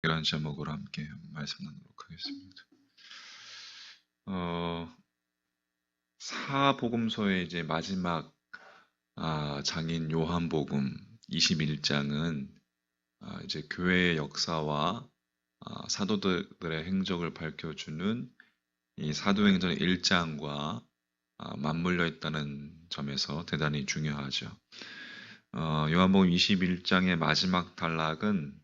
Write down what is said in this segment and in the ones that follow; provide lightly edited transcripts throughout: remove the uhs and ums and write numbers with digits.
이런 제목으로 함께 말씀 나누도록 하겠습니다. 사복음서의 이제 마지막 장인 요한복음 21장은 이제 교회의 역사와 사도들의 행적을 밝혀주는 이 사도행전 1장과 맞물려 있다는 점에서 대단히 중요하죠. 요한복음 21장의 마지막 단락은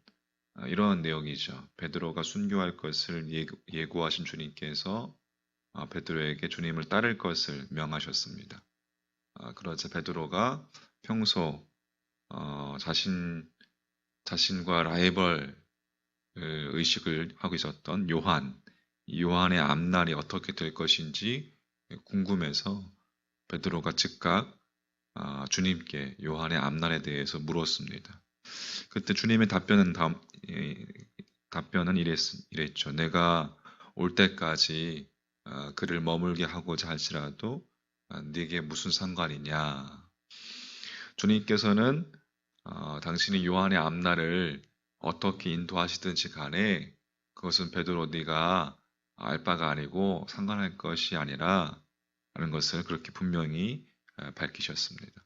이런 내용이죠. 베드로가 순교할 것을 예고하신 주님께서 베드로에게 주님을 따를 것을 명하셨습니다. 그러자 베드로가 평소 자신과 라이벌 의식을 하고 있었던 요한의 앞날이 어떻게 될 것인지 궁금해서 베드로가 즉각 주님께 요한의 앞날에 대해서 물었습니다. 그때 주님의 답변은 이랬죠. 내가 올 때까지 그를 머물게 하고자 할지라도 네게 무슨 상관이냐. 주님께서는 당신이 요한의 앞날을 어떻게 인도하시든지 간에 그것은 베드로 네가 알 바가 아니고 상관할 것이 아니라 라는 것을 그렇게 분명히 밝히셨습니다.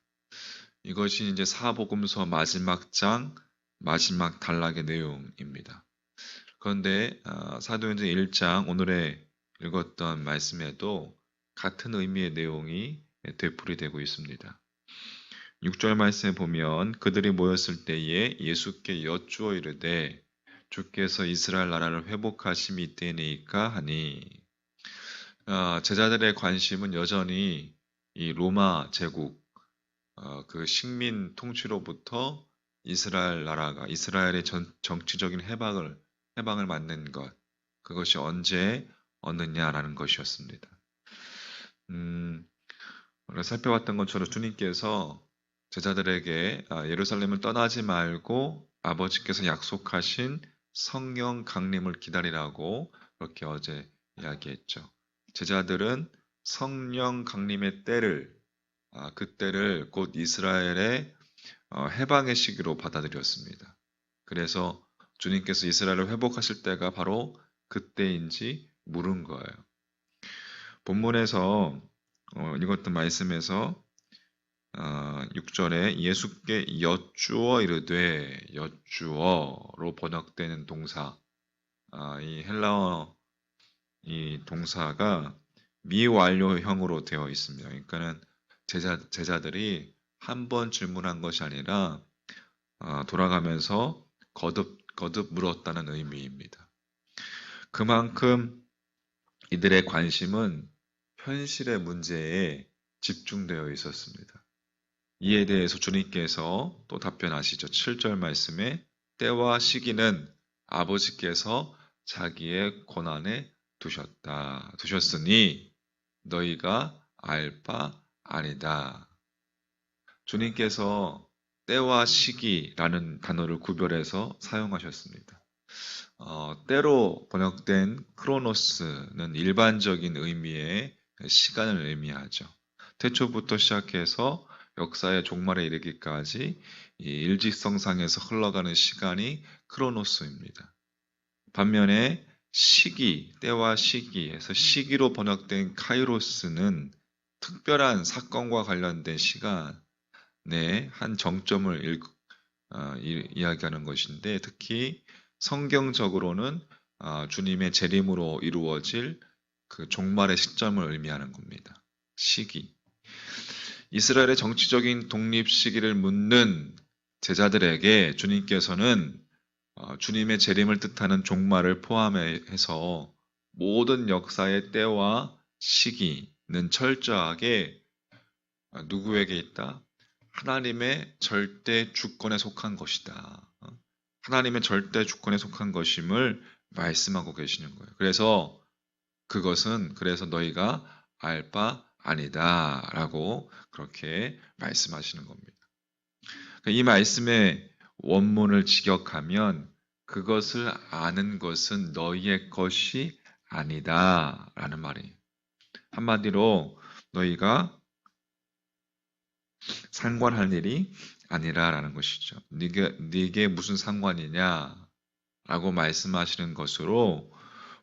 이것이 이제 사복음서 마지막 장 마지막 단락의 내용입니다. 그런데 사도행전 1장 오늘의 읽었던 말씀에도 같은 의미의 내용이 되풀이되고 있습니다. 6절 말씀에 보면 그들이 모였을 때에 예수께 여쭈어 이르되 주께서 이스라엘 나라를 회복하심이 이때니까 하니 제자들의 관심은 여전히 이 로마 제국 그 식민 통치로부터 이스라엘 나라가 이스라엘의 정치적인 해방을 맞는 것 그것이 언제 얻느냐라는 것이었습니다. 우리가 살펴봤던 것처럼 주님께서 제자들에게 예루살렘을 떠나지 말고 아버지께서 약속하신 성령 강림을 기다리라고 그렇게 어제 이야기했죠. 제자들은 성령 강림의 때를 그때를 곧 이스라엘의 해방의 시기로 받아들였습니다. 그래서 주님께서 이스라엘을 회복하실 때가 바로 그때인지 물은 거예요. 본문에서 읽었던 말씀에서 6절에 예수께 여쭈어 이르되 여쭈어로 번역되는 동사 이 헬라어 이 동사가 미완료형으로 되어 있습니다. 그러니까는 제자들이 한 번 질문한 것이 아니라 돌아가면서 거듭 물었다는 의미입니다. 그만큼 이들의 관심은 현실의 문제에 집중되어 있었습니다. 이에 대해서 주님께서 또 답변하시죠. 7절 말씀에 때와 시기는 아버지께서 자기의 권한에 두셨으니 너희가 알 바 아니다. 주님께서 때와 시기라는 단어를 구별해서 사용하셨습니다. 때로 번역된 크로노스는 일반적인 의미의 시간을 의미하죠. 태초부터 시작해서 역사의 종말에 이르기까지 이 일직선상에서 흘러가는 시간이 크로노스입니다. 반면에 때와 시기에서 시기로 번역된 카이로스는 특별한 사건과 관련된 시간의 한 정점을 이야기하는 것인데 특히 성경적으로는 주님의 재림으로 이루어질 그 종말의 시점을 의미하는 겁니다. 시기. 이스라엘의 정치적인 독립 시기를 묻는 제자들에게 주님께서는 주님의 재림을 뜻하는 종말을 포함해서 모든 역사의 때와 시기는 철저하게 누구에게 있다? 하나님의 절대 주권에 속한 것이다. 하나님의 절대 주권에 속한 것임을 말씀하고 계시는 거예요. 그래서 너희가 알 바 아니다 라고 그렇게 말씀하시는 겁니다. 이 말씀의 원문을 직역하면 그것을 아는 것은 너희의 것이 아니다 라는 말이에요. 한마디로 너희가 상관할 일이 아니라 라는 것이죠. 네게 무슨 상관이냐? 라고 말씀하시는 것으로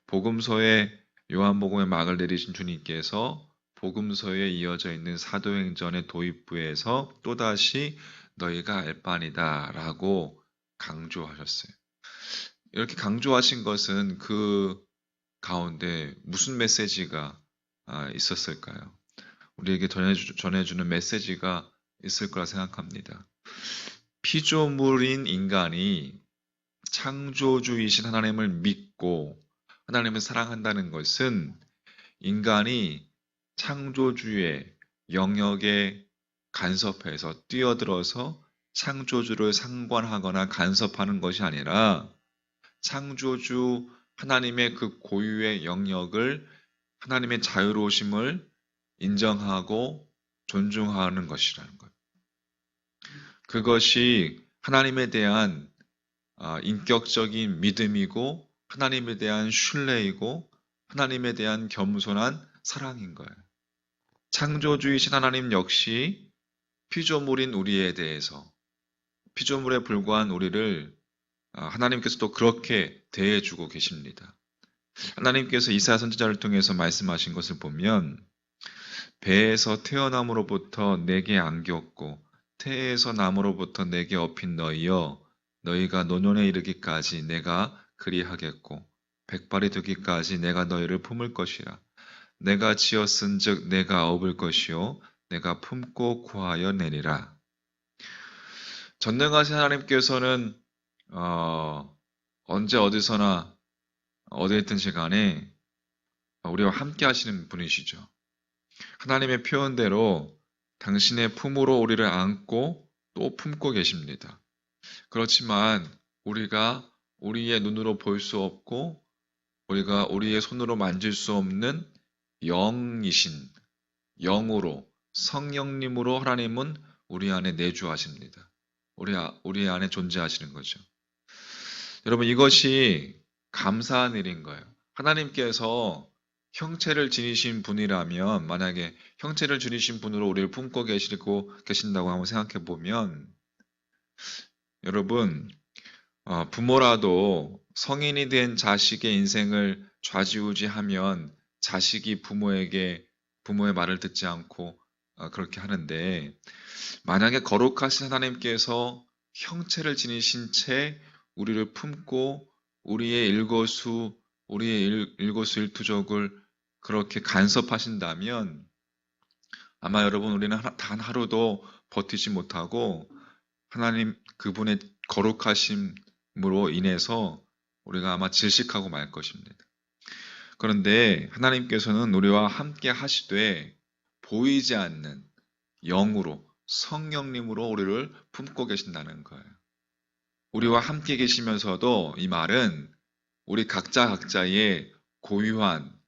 복음서에 요한복음의 막을 내리신 주님께서 복음서에 이어져 있는 사도행전의 도입부에서 또다시 너희가 알 바니다 라고 강조하셨어요. 이렇게 강조하신 것은 그 가운데 무슨 메시지가 있었을까요? 우리에게 전해주는 메시지가 있을 거라 생각합니다. 피조물인 인간이 창조주이신 하나님을 믿고 하나님을 사랑한다는 것은 인간이 창조주의 영역에 간섭해서 뛰어들어서 창조주를 상관하거나 간섭하는 것이 아니라 창조주 하나님의 그 고유의 영역을 하나님의 자유로우심을 인정하고 존중하는 것이라는 거예요. 그것이 하나님에 대한 인격적인 믿음이고 하나님에 대한 신뢰이고 하나님에 대한 겸손한 사랑인 거예요. 창조주이신 하나님 역시 피조물인 우리에 대해서 피조물에 불과한 우리를 하나님께서도 그렇게 대해주고 계십니다. 하나님께서 이사야 선지자를 통해서 말씀하신 것을 보면 배에서 태어남으로부터 내게 안겼고 태에서 남으로부터 내게 업힌 너희여 너희가 노년에 이르기까지 내가 그리하겠고 백발이 되기까지 내가 너희를 품을 것이라. 내가 지었은즉 내가 업을 것이요 내가 품고 구하여 내리라. 전능하신 하나님께서는 언제 어디서나 어디에 있든지 간에 우리와 함께 하시는 분이시죠. 하나님의 표현대로 당신의 품으로 우리를 안고 또 품고 계십니다. 그렇지만 우리가 우리의 눈으로 볼 수 없고 우리가 우리의 손으로 만질 수 없는 영이신 영으로 성령님으로 하나님은 우리 안에 내주하십니다. 우리 안에 존재하시는 거죠. 여러분 이것이 감사한 일인 거예요. 하나님께서 형체를 지니신 분이라면 만약에 형체를 지니신 분으로 우리를 품고 계신다고 한번 생각해 보면 여러분 부모라도 성인이 된 자식의 인생을 좌지우지하면 자식이 부모의 말을 듣지 않고 그렇게 하는데 만약에 거룩하신 하나님께서 형체를 지니신 채 우리를 품고 우리의 일거수일투족을 그렇게 간섭하신다면 아마 여러분 우리는 단 하루도 버티지 못하고 하나님 그분의 거룩하심으로 인해서 우리가 아마 질식하고 말 것입니다. 그런데 하나님께서는 우리와 함께 하시되 보이지 않는 영으로 성령님으로 우리를 품고 계신다는 거예요. 우리와 함께 계시면서도 이 말은 우리 각자의 고유한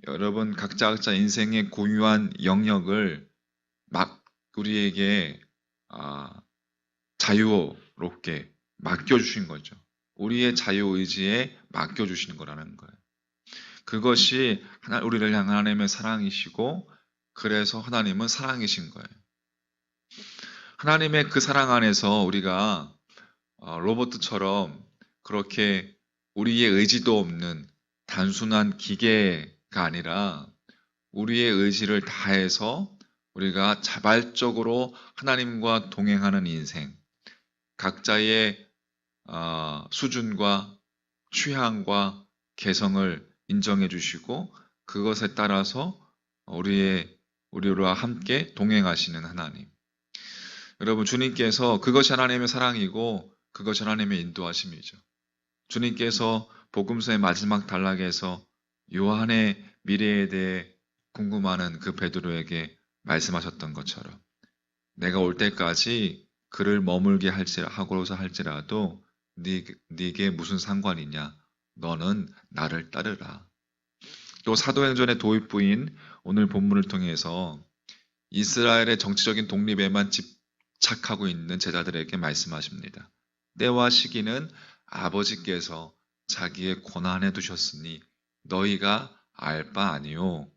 여러분 각자 인생의 고유한 영역을 막 우리에게 자유롭게 맡겨주신 거죠. 우리의 자유의지에 맡겨주시는 거라는 거예요. 그것이 우리를 향한 하나님의 사랑이시고 그래서 하나님은 사랑이신 거예요. 하나님의 그 사랑 안에서 우리가 로봇처럼 그렇게 우리의 의지도 없는 단순한 기계가 아니라 우리의 의지를 다해서 우리가 자발적으로 하나님과 동행하는 인생, 각자의 수준과 취향과 개성을 인정해 주시고 그것에 따라서 우리와 함께 동행하시는 하나님. 여러분 주님께서 그것이 하나님의 사랑이고 그것이 하나님의 인도하심이죠. 주님께서 복음서의 마지막 단락에서 요한의 미래에 대해 궁금하는 그 베드로에게 말씀하셨던 것처럼 내가 올 때까지 그를 머물게 하고자 할지라도 네게 무슨 상관이냐? 너는 나를 따르라. 또 사도행전의 도입부인 오늘 본문을 통해서 이스라엘의 정치적인 독립에만 집착하고 있는 제자들에게 말씀하십니다. 때와 시기는 아버지께서 자기의 권한에 두셨으니 너희가 알 바 아니요.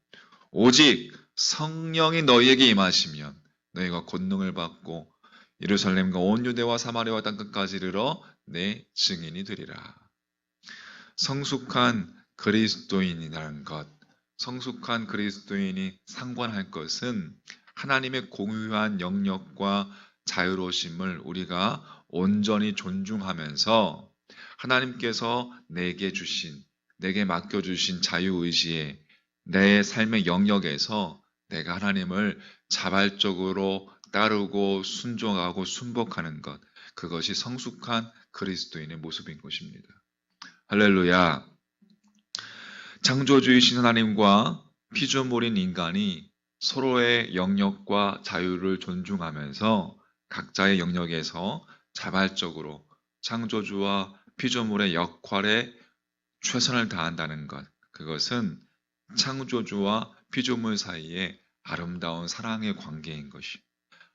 오직 성령이 너희에게 임하시면 너희가 권능을 받고 예루살렘과 온 유대와 사마리아와 땅끝까지 이르러 내 증인이 되리라. 성숙한 그리스도인이라는 것, 성숙한 그리스도인이 상관할 것은 하나님의 공유한 영역과 자유로우심을 우리가 온전히 존중하면서 하나님께서 내게 맡겨주신 자유의지에 내 삶의 영역에서 내가 하나님을 자발적으로 따르고 순종하고 순복하는 것, 그것이 성숙한 그리스도인의 모습인 것입니다. 할렐루야. 창조주이신 하나님과 피조물인 인간이 서로의 영역과 자유를 존중하면서 각자의 영역에서 자발적으로 창조주와 피조물의 역할에 최선을 다한다는 것, 그것은 창조주와 피조물 사이에 아름다운 사랑의 관계인 것이,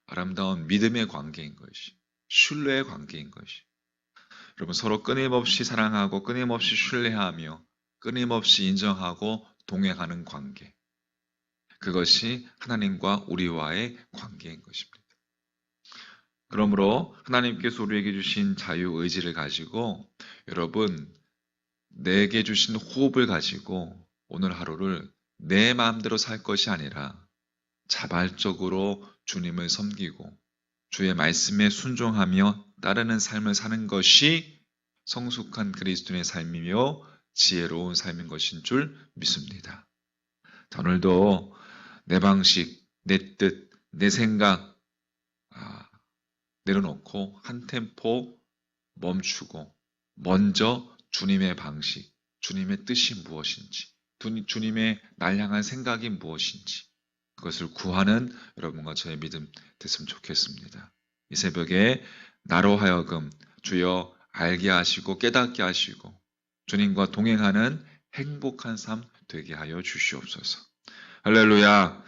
아름다운 믿음의 관계인 것이, 신뢰의 관계인 것이. 여러분, 서로 끊임없이 사랑하고 끊임없이 신뢰하며 끊임없이 인정하고 동행하는 관계, 그것이 하나님과 우리와의 관계인 것입니다. 그러므로 하나님께서 우리에게 주신 자유의지를 가지고 여러분, 내게 주신 호흡을 가지고 오늘 하루를 내 마음대로 살 것이 아니라 자발적으로 주님을 섬기고 주의 말씀에 순종하며 따르는 삶을 사는 것이 성숙한 그리스도인의 삶이며 지혜로운 삶인 것인 줄 믿습니다. 오늘도 내 방식, 내 뜻, 내 생각 내려놓고 한 템포 멈추고 먼저 주님의 방식, 주님의 뜻이 무엇인지, 주님의 날 향한 생각이 무엇인지 그것을 구하는 여러분과 저의 믿음 됐으면 좋겠습니다. 이 새벽에 나로 하여금 주여 알게 하시고 깨닫게 하시고 주님과 동행하는 행복한 삶 되게 하여 주시옵소서. 할렐루야.